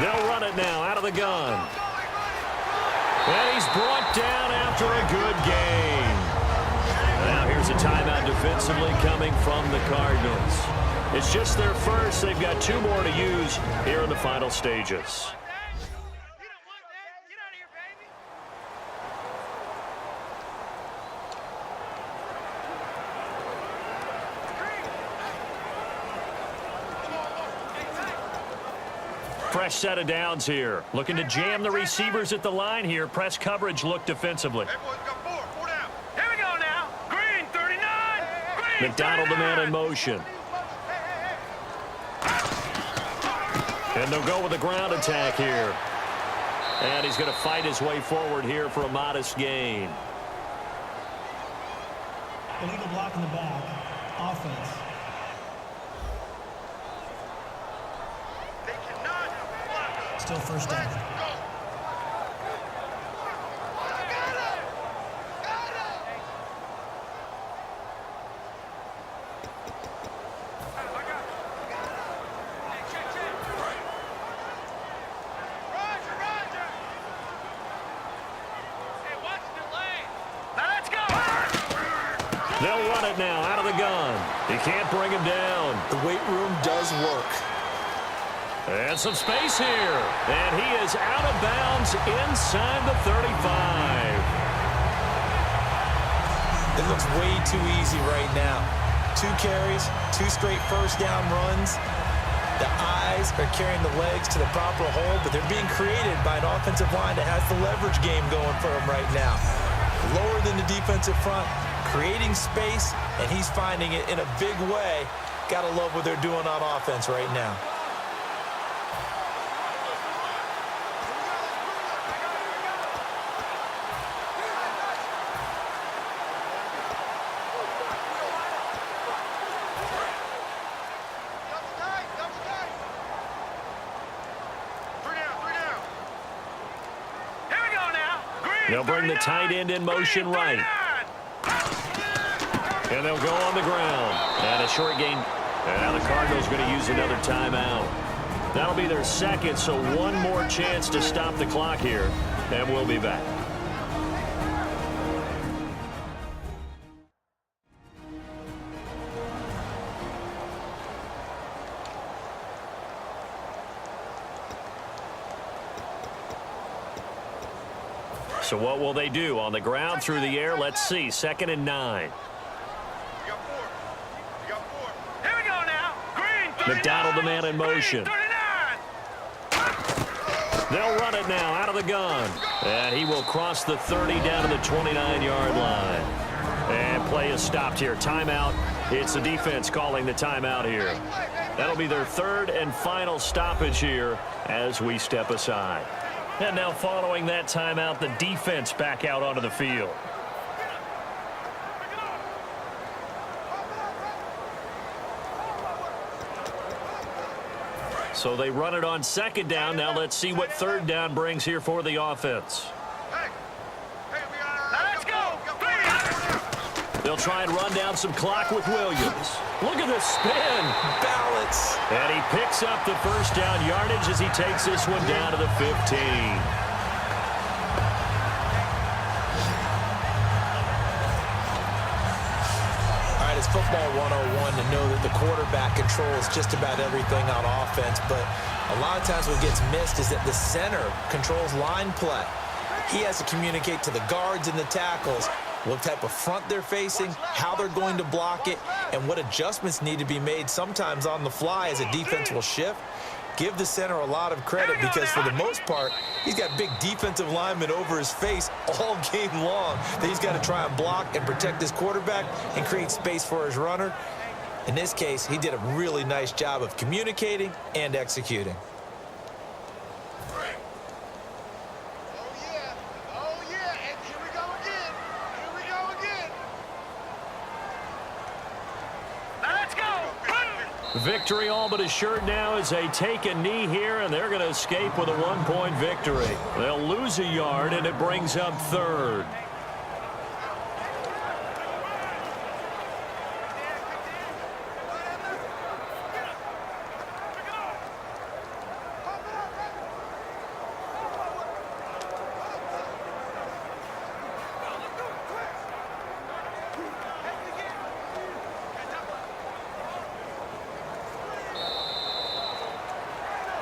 They'll run it now out of the gun. And he's brought down after a good gain. Now here's a timeout defensively coming from the Cardinals. It's just their first. They've got 2 more to use here in the final stages. Fresh set of downs here. Looking to jam the receivers at the line here. Press coverage look defensively. Hey, boys, got 4. 4 down. Here we go now. Green, 39. Green, McDonald the 39. man in motion. And they'll go with the ground attack here. And he's going to fight his way forward here for a modest gain. Illegal block in the back. Offense. Still first down. They'll run it now out of the gun. He can't bring him down. The weight room does work. And some space here. And he is out of bounds inside the 35. It looks way too easy right now. 2 carries, 2 straight first down runs. The eyes are carrying the legs to the proper hole, but they're being created by an offensive line that has the leverage game going for him right now. Lower than the defensive front, creating space, and he's finding it in a big way. Gotta love what they're doing on offense right now. They'll bring the tight end in motion right. And they'll go on the ground. And a short gain. And now the Cardinals going to use another timeout. That'll be their second, so 1 more chance to stop the clock here. And we'll be back. So what will they do? On the ground, through the air, let's see. 2nd and 9. Here we go now. Green, 39. McDonald the man in motion. Green, 39. They'll run it now out of the gun. And he will cross the 30 down to the 29-yard line. And play is stopped here. Timeout. It's the defense calling the timeout here. That'll be their 3rd and final stoppage here as we step aside. And now following that timeout, the defense back out onto the field. So they run it on 2nd down. Now let's see what 3rd down brings here for the offense. Let's go. They'll try and run down some clock with Williams. Look at this spin. Balance. And he picks up the first down yardage as he takes this one down to the 15. All right, it's football 101 to know that the quarterback controls just about everything on offense, but a lot of times what gets missed is that the center controls line play. He has to communicate to the guards and the tackles what type of front they're facing, how they're going to block it, and what adjustments need to be made sometimes on the fly as a defense will shift. Give the center a lot of credit because for the most part, he's got big defensive linemen over his face all game long that he's got to try and block and protect his quarterback and create space for his runner. In this case, he did a really nice job of communicating and executing. Victory all but assured now as they take a knee here, and they're going to escape with a 1-point victory. They'll lose a yard, and it brings up 3rd.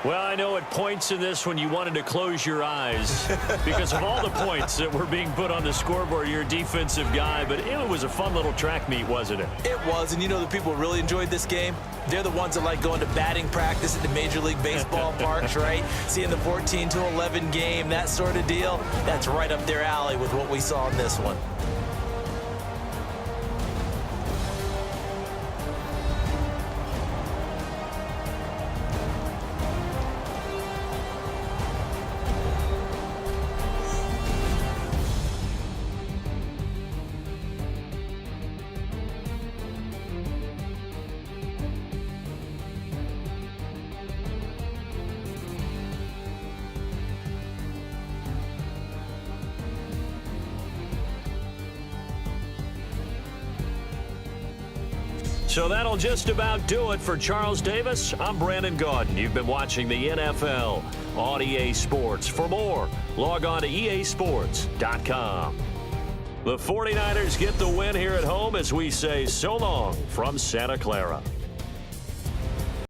Well, I know at points in this when you wanted to close your eyes because of all the points that were being put on the scoreboard. You're a defensive guy, but it was a fun little track meet, wasn't it? It was, and you know the people who really enjoyed this game? They're the ones that like going to batting practice at the Major League Baseball parks, right? Seeing the 14-11 game, that sort of deal. That's right up their alley with what we saw in this one. So that'll just about do it for Charles Davis. I'm Brandon Gaudin. You've been watching the NFL on EA Sports. For more, log on to easports.com. The 49ers get the win here at home as we say so long from Santa Clara.